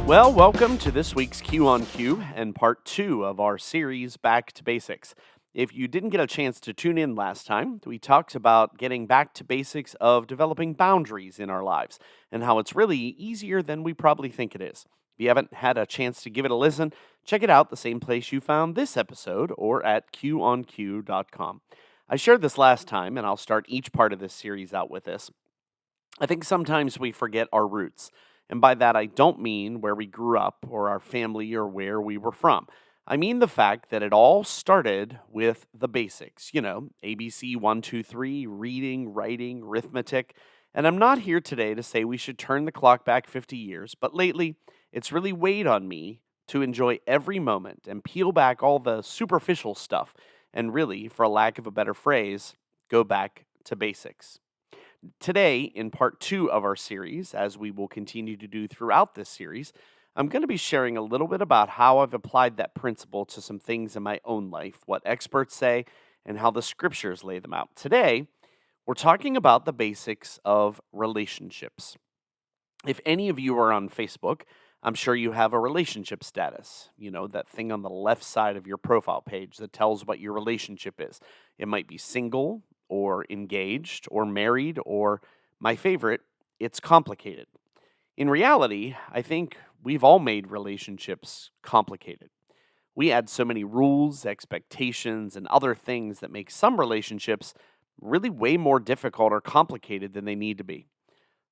Well, welcome to this week's Q on Q and part two of our series Back to Basics. If you didn't get a chance to tune in last time, we talked about getting back to basics of developing boundaries in our lives and how it's really easier than we probably think it is. If you haven't had a chance to give it a listen, check it out the same place you found this episode or at qonq.com. I shared this last time, and I'll start each part of this series out with this. I think sometimes we forget our roots. And by that, I don't mean where we grew up or our family or where we were from. I mean the fact that it all started with the basics, ABC 1, 2, 3, reading, writing, arithmetic. And I'm not here today to say we should turn the clock back 50 years, but lately it's really weighed on me to enjoy every moment and peel back all the superficial stuff and really, for a lack of a better phrase, go back to basics. Today, in part two of our series, as we will continue to do throughout this series, I'm going to be sharing a little bit about how I've applied that principle to some things in my own life, what experts say, and how the scriptures lay them out. Today, we're talking about the basics of relationships. If any of you are on Facebook, I'm sure you have a relationship status. That thing on the left side of your profile page that tells what your relationship is. It might be single, or engaged, or married, or my favorite, it's complicated. In reality, I think we've all made relationships complicated. We add so many rules, expectations, and other things that make some relationships really way more difficult or complicated than they need to be.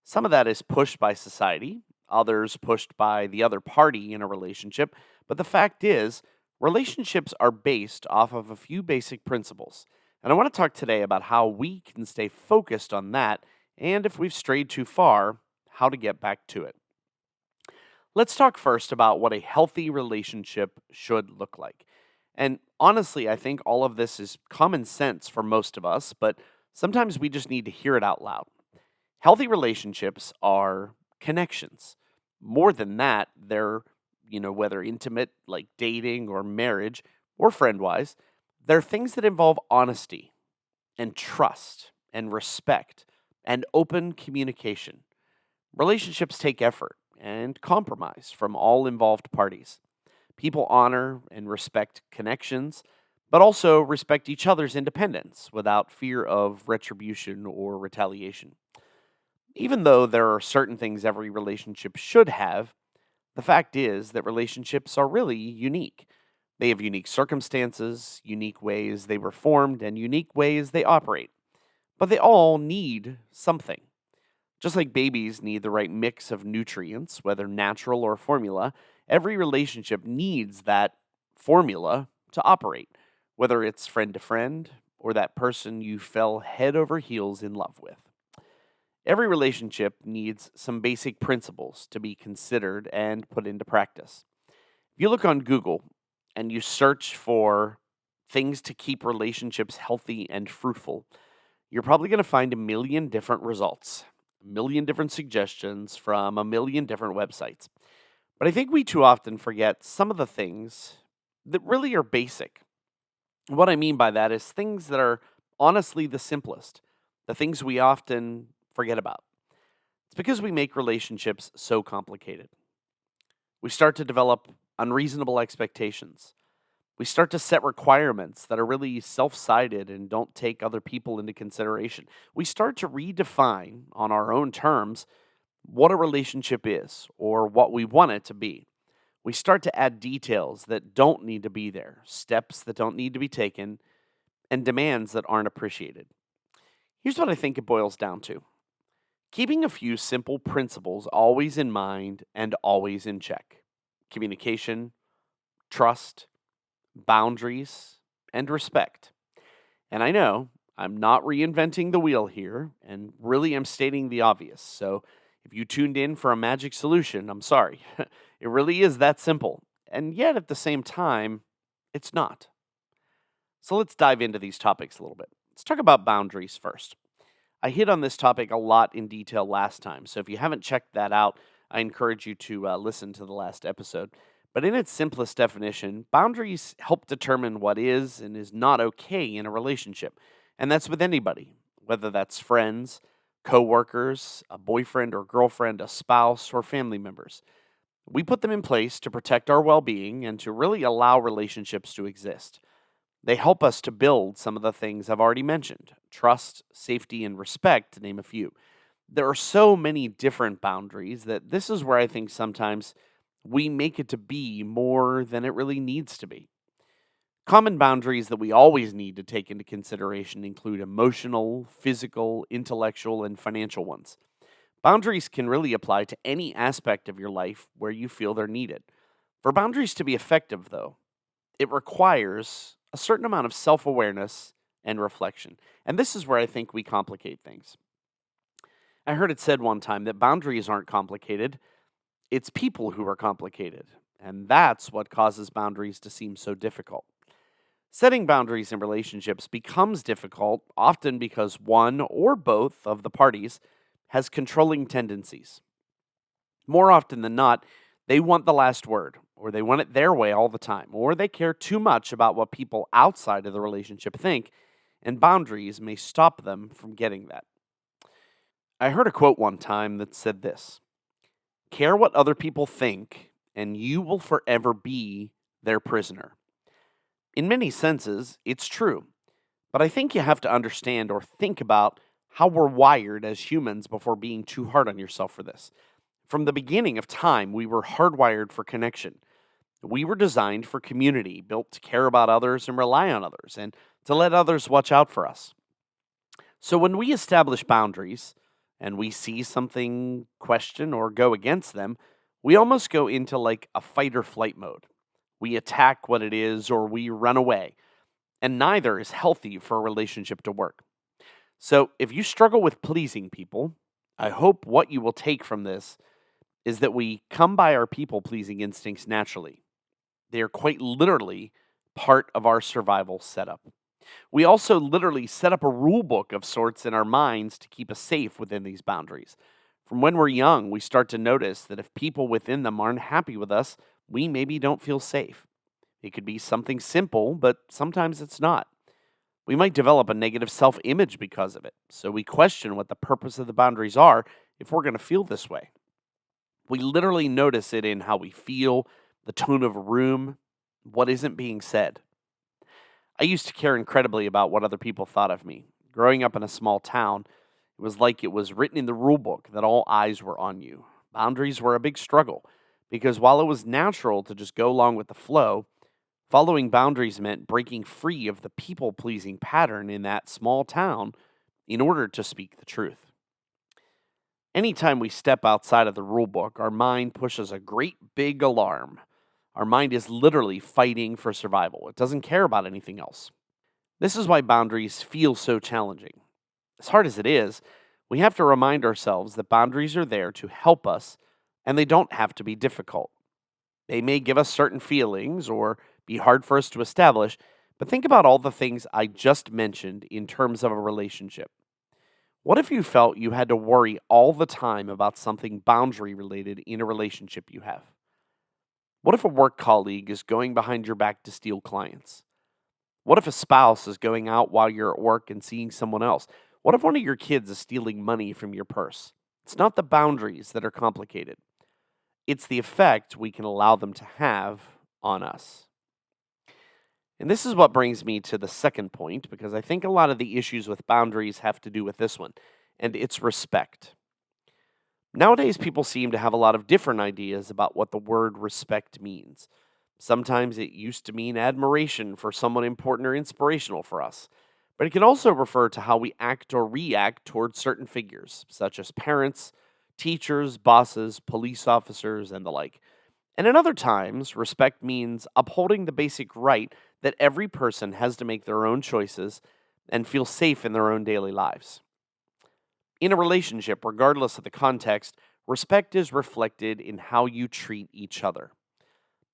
Some of that is pushed by society, others pushed by the other party in a relationship, but the fact is, relationships are based off of a few basic principles. And I want to talk today about how we can stay focused on that, and if we've strayed too far, how to get back to it. Let's talk first about what a healthy relationship should look like. And honestly, I think all of this is common sense for most of us, but sometimes we just need to hear it out loud. Healthy relationships are connections. More than that, they're, whether intimate, like dating or marriage, or friend-wise, they're things that involve honesty and trust and respect and open communication. Relationships take effort and compromise from all involved parties. People honor and respect connections, but also respect each other's independence without fear of retribution or retaliation. Even though there are certain things every relationship should have, the fact is that relationships are really unique. They have unique circumstances, unique ways they were formed, and unique ways they operate. But they all need something. Just like babies need the right mix of nutrients, whether natural or formula, every relationship needs that formula to operate, whether it's friend to friend or that person you fell head over heels in love with. Every relationship needs some basic principles to be considered and put into practice. If you look on Google, and you search for things to keep relationships healthy and fruitful, you're probably going to find a million different results, a million different suggestions from a million different websites. But I think we too often forget some of the things that really are basic. What I mean by that is things that are honestly the simplest, the things we often forget about. It's because we make relationships so complicated. We start to develop unreasonable expectations. We start to set requirements that are really self-sided and don't take other people into consideration. We start to redefine on our own terms what a relationship is or what we want it to be. We start to add details that don't need to be there, steps that don't need to be taken, and demands that aren't appreciated. Here's what I think it boils down to. Keeping a few simple principles always in mind and always in check. Communication, trust, boundaries, and respect. And I know I'm not reinventing the wheel here and really am stating the obvious. So if you tuned in for a magic solution, I'm sorry. It really is that simple. And yet at the same time, it's not. So let's dive into these topics a little bit. Let's talk about boundaries first. I hit on this topic a lot in detail last time. So if you haven't checked that out, I encourage you to listen to the last episode. But in its simplest definition, boundaries help determine what is and is not okay in a relationship. And that's with anybody, whether that's friends, co-workers, a boyfriend or girlfriend, a spouse, or family members. We put them in place to protect our well being and to really allow relationships to exist. They help us to build some of the things I've already mentioned: trust, safety, and respect, to name a few. There are so many different boundaries that this is where I think sometimes we make it to be more than it really needs to be. Common boundaries that we always need to take into consideration include emotional, physical, intellectual, and financial ones. Boundaries can really apply to any aspect of your life where you feel they're needed. For boundaries to be effective, though, it requires a certain amount of self awareness and reflection. And this is where I think we complicate things. I heard it said one time that boundaries aren't complicated, it's people who are complicated. And that's what causes boundaries to seem so difficult. Setting boundaries in relationships becomes difficult, often because one or both of the parties has controlling tendencies. More often than not, they want the last word, or they want it their way all the time, or they care too much about what people outside of the relationship think, and boundaries may stop them from getting that. I heard a quote one time that said this: care what other people think, and you will forever be their prisoner. In many senses, it's true, but I think you have to understand or think about how we're wired as humans before being too hard on yourself for this. From the beginning of time, we were hardwired for connection. We were designed for community, built to care about others and rely on others, and to let others watch out for us. So when we establish boundaries and we see something, question, or go against them, we almost go into like a fight or flight mode. We attack what it is or we run away, and neither is healthy for a relationship to work. So if you struggle with pleasing people, I hope what you will take from this is that we come by our people pleasing instincts naturally. They are quite literally part of our survival setup. We also literally set up a rule book of sorts in our minds to keep us safe within these boundaries. From when we're young, we start to notice that if people within them aren't happy with us, we maybe don't feel safe. It could be something simple, but sometimes it's not. We might develop a negative self image because of it, so we question what the purpose of the boundaries are if we're going to feel this way. We literally notice it in how we feel, the tone of a room, what isn't being said. I used to care incredibly about what other people thought of me. Growing up in a small town, it was like it was written in the rule book that all eyes were on you. Boundaries were a big struggle because while it was natural to just go along with the flow, following boundaries meant breaking free of the people pleasing pattern in that small town in order to speak the truth. Anytime we step outside of the rule book, our mind pushes a great big alarm. Our mind is literally fighting for survival. It doesn't care about anything else. This is why boundaries feel so challenging. As hard as it is, we have to remind ourselves that boundaries are there to help us and they don't have to be difficult. They may give us certain feelings or be hard for us to establish, but think about all the things I just mentioned in terms of a relationship. What if you felt you had to worry all the time about something boundary related in a relationship you have? What if a work colleague is going behind your back to steal clients? What if a spouse is going out while you're at work and seeing someone else? What if one of your kids is stealing money from your purse? It's not the boundaries that are complicated, it's the effect we can allow them to have on us. And this is what brings me to the second point, because I think a lot of the issues with boundaries have to do with this one, and it's respect. Nowadays, people seem to have a lot of different ideas about what the word respect means. Sometimes it used to mean admiration for someone important or inspirational for us, but it can also refer to how we act or react towards certain figures, such as parents, teachers, bosses, police officers, and the like. And in other times, respect means upholding the basic right that every person has to make their own choices and feel safe in their own daily lives. In a relationship, regardless of the context, respect is reflected in how you treat each other.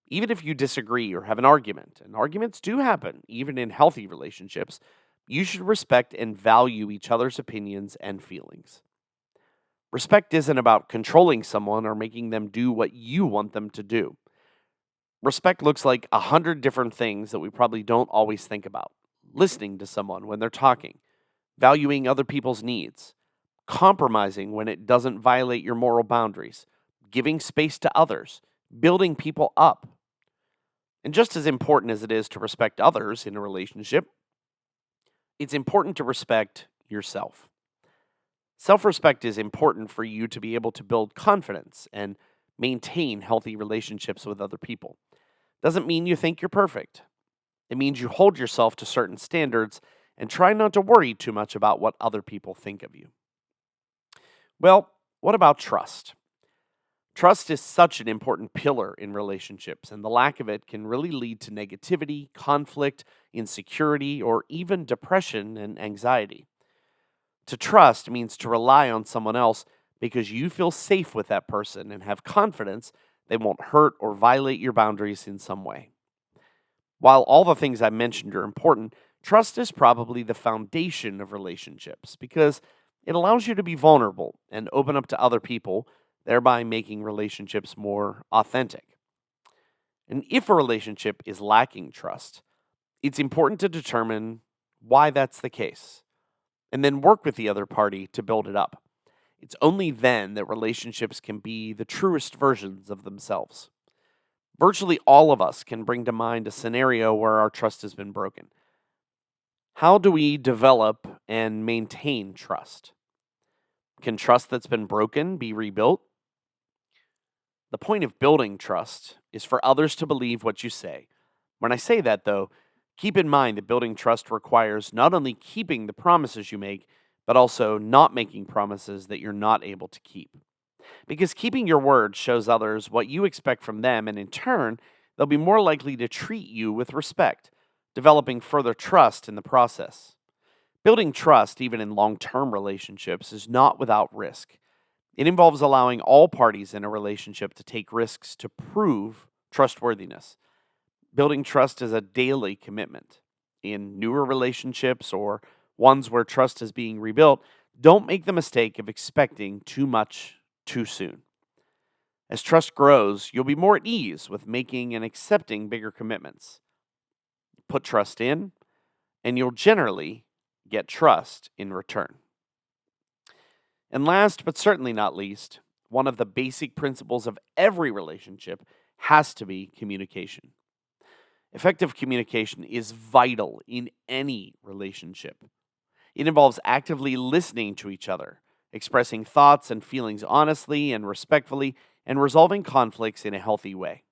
Even if you disagree or have an argument, and arguments do happen even in healthy relationships, you should respect and value each other's opinions and feelings. Respect isn't about controlling someone or making them do what you want them to do. Respect looks like 100 different things that we probably don't always think about. Listening to someone when they're talking, valuing other people's needs, compromising when it doesn't violate your moral boundaries, giving space to others, building people up. And just as important as it is to respect others in a relationship, it's important to respect yourself. Self respect is important for you to be able to build confidence and maintain healthy relationships with other people. Doesn't mean you think you're perfect. It means you hold yourself to certain standards and try not to worry too much about what other people think of you. Well, what about trust? Trust is such an important pillar in relationships, and the lack of it can really lead to negativity, conflict, insecurity, or even depression and anxiety. To trust means to rely on someone else because you feel safe with that person and have confidence they won't hurt or violate your boundaries in some way. While all the things I mentioned are important, trust is probably the foundation of relationships because it allows you to be vulnerable and open up to other people, thereby making relationships more authentic. And if a relationship is lacking trust, it's important to determine why that's the case and then work with the other party to build it up. It's only then that relationships can be the truest versions of themselves. Virtually all of us can bring to mind a scenario where our trust has been broken. How do we develop and maintain trust? Can trust that's been broken be rebuilt? The point of building trust is for others to believe what you say. When I say that, though, keep in mind that building trust requires not only keeping the promises you make, but also not making promises that you're not able to keep. Because keeping your word shows others what you expect from them, and in turn, they'll be more likely to treat you with respect, developing further trust in the process. Building trust, even in long term relationships, is not without risk. It involves allowing all parties in a relationship to take risks to prove trustworthiness. Building trust is a daily commitment. In newer relationships or ones where trust is being rebuilt, don't make the mistake of expecting too much too soon. As trust grows, you'll be more at ease with making and accepting bigger commitments. Put trust in, and you'll generally get trust in return. And last but certainly not least, one of the basic principles of every relationship has to be communication. Effective communication is vital in any relationship. It involves actively listening to each other, expressing thoughts and feelings honestly and respectfully, and resolving conflicts in a healthy way.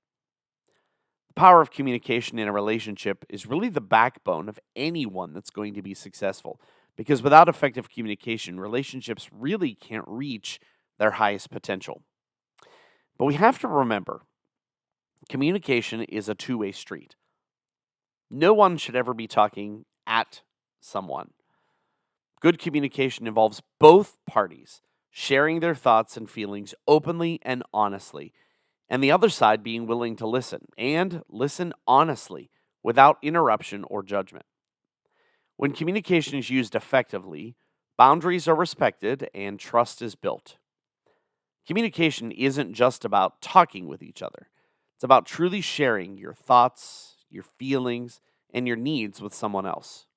The power of communication in a relationship is really the backbone of anyone that's going to be successful, because without effective communication, relationships really can't reach their highest potential. But we have to remember communication is a two-way street. No one should ever be talking at someone. Good communication involves both parties sharing their thoughts and feelings openly and honestly, and the other side being willing to listen and listen honestly without interruption or judgment. When communication is used effectively, boundaries are respected and trust is built. Communication isn't just about talking with each other, it's about truly sharing your thoughts, your feelings, and your needs with someone else.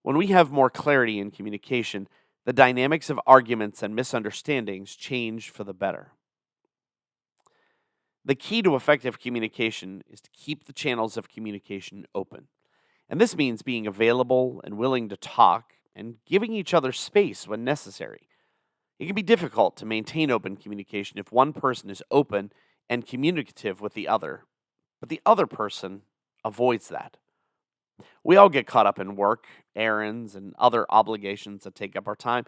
When we have more clarity in communication, the dynamics of arguments and misunderstandings change for the better. The key to effective communication is to keep the channels of communication open. And this means being available and willing to talk and giving each other space when necessary. It can be difficult to maintain open communication if one person is open and communicative with the other, but the other person avoids that. We all get caught up in work, errands, and other obligations that take up our time,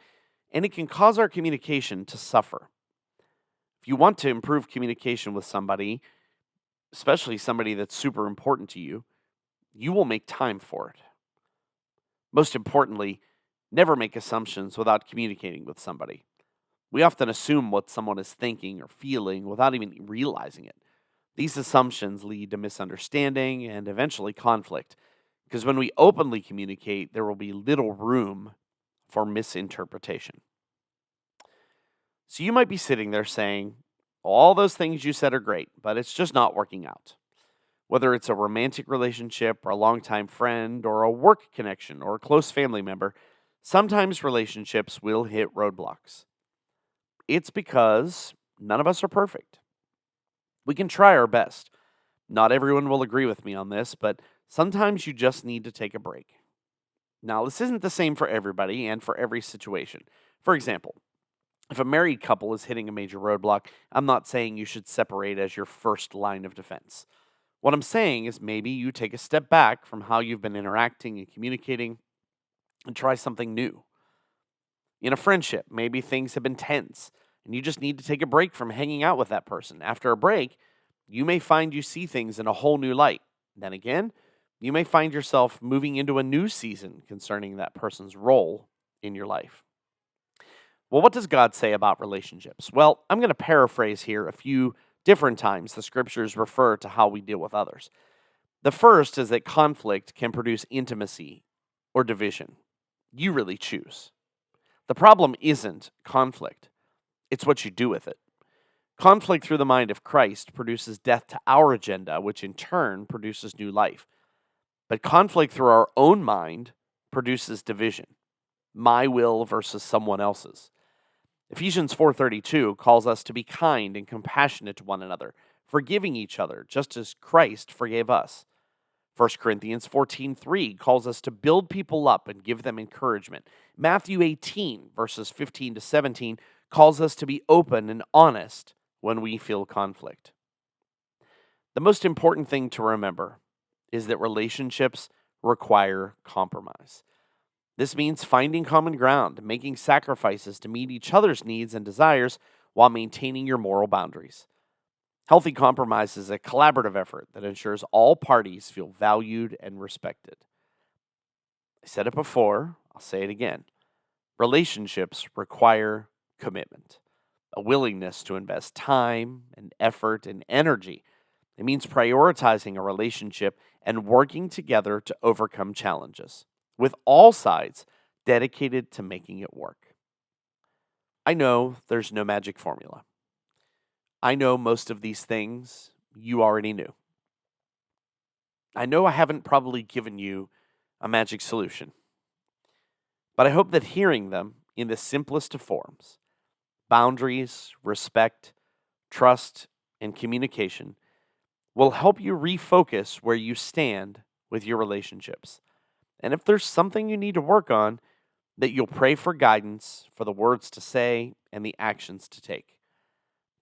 and it can cause our communication to suffer. If you want to improve communication with somebody, especially somebody that's super important to you, you will make time for it. Most importantly, never make assumptions without communicating with somebody. We often assume what someone is thinking or feeling without even realizing it. These assumptions lead to misunderstanding and eventually conflict, because when we openly communicate, there will be little room for misinterpretation. So you might be sitting there saying, all those things you said are great, but it's just not working out. Whether it's a romantic relationship or a longtime friend or a work connection or a close family member, sometimes relationships will hit roadblocks. It's because none of us are perfect. We can try our best. Not everyone will agree with me on this, but sometimes you just need to take a break. Now, this isn't the same for everybody and for every situation. For example, if a married couple is hitting a major roadblock, I'm not saying you should separate as your first line of defense. What I'm saying is maybe you take a step back from how you've been interacting and communicating and try something new. In a friendship, maybe things have been tense and you just need to take a break from hanging out with that person. After a break, you may find you see things in a whole new light. Then again, you may find yourself moving into a new season concerning that person's role in your life. Well, what does God say about relationships? Well, I'm going to paraphrase here a few different times the scriptures refer to how we deal with others. The first is that conflict can produce intimacy or division. You really choose. The problem isn't conflict, it's what you do with it. Conflict through the mind of Christ produces death to our agenda, which in turn produces new life. But conflict through our own mind produces division, my will versus someone else's. Ephesians 4:32 calls us to be kind and compassionate to one another, forgiving each other, just as Christ forgave us. 1 Corinthians 14:3 calls us to build people up and give them encouragement. Matthew 18, verses 15 to 17, calls us to be open and honest when we feel conflict. The most important thing to remember is that relationships require compromise. This means finding common ground, making sacrifices to meet each other's needs and desires while maintaining your moral boundaries. Healthy compromise is a collaborative effort that ensures all parties feel valued and respected. I said it before, I'll say it again. Relationships require commitment, a willingness to invest time and effort and energy. It means prioritizing a relationship and working together to overcome challenges, with all sides dedicated to making it work. I know there's no magic formula. I know most of these things you already knew. I know I haven't probably given you a magic solution, but I hope that hearing them in the simplest of forms, boundaries, respect, trust, and communication, will help you refocus where you stand with your relationships. And if there's something you need to work on, that you'll pray for guidance for the words to say and the actions to take.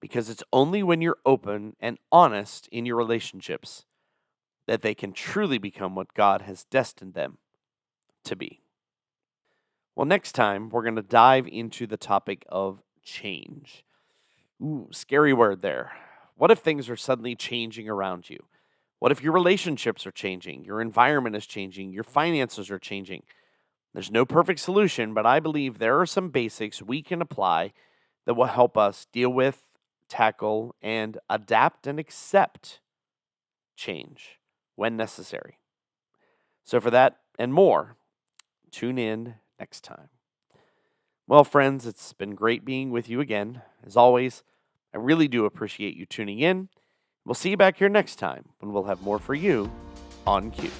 Because it's only when you're open and honest in your relationships that they can truly become what God has destined them to be. Well, next time, we're going to dive into the topic of change. Ooh, scary word there. What if things are suddenly changing around you? What if your relationships are changing? Your environment is changing? Your finances are changing? There's no perfect solution, but I believe there are some basics we can apply that will help us deal with, tackle, and adapt and accept change when necessary. So for that and more, tune in next time. Well, friends, it's been great being with you again. As always, I really do appreciate you tuning in. We'll see you back here next time when we'll have more for you on cue.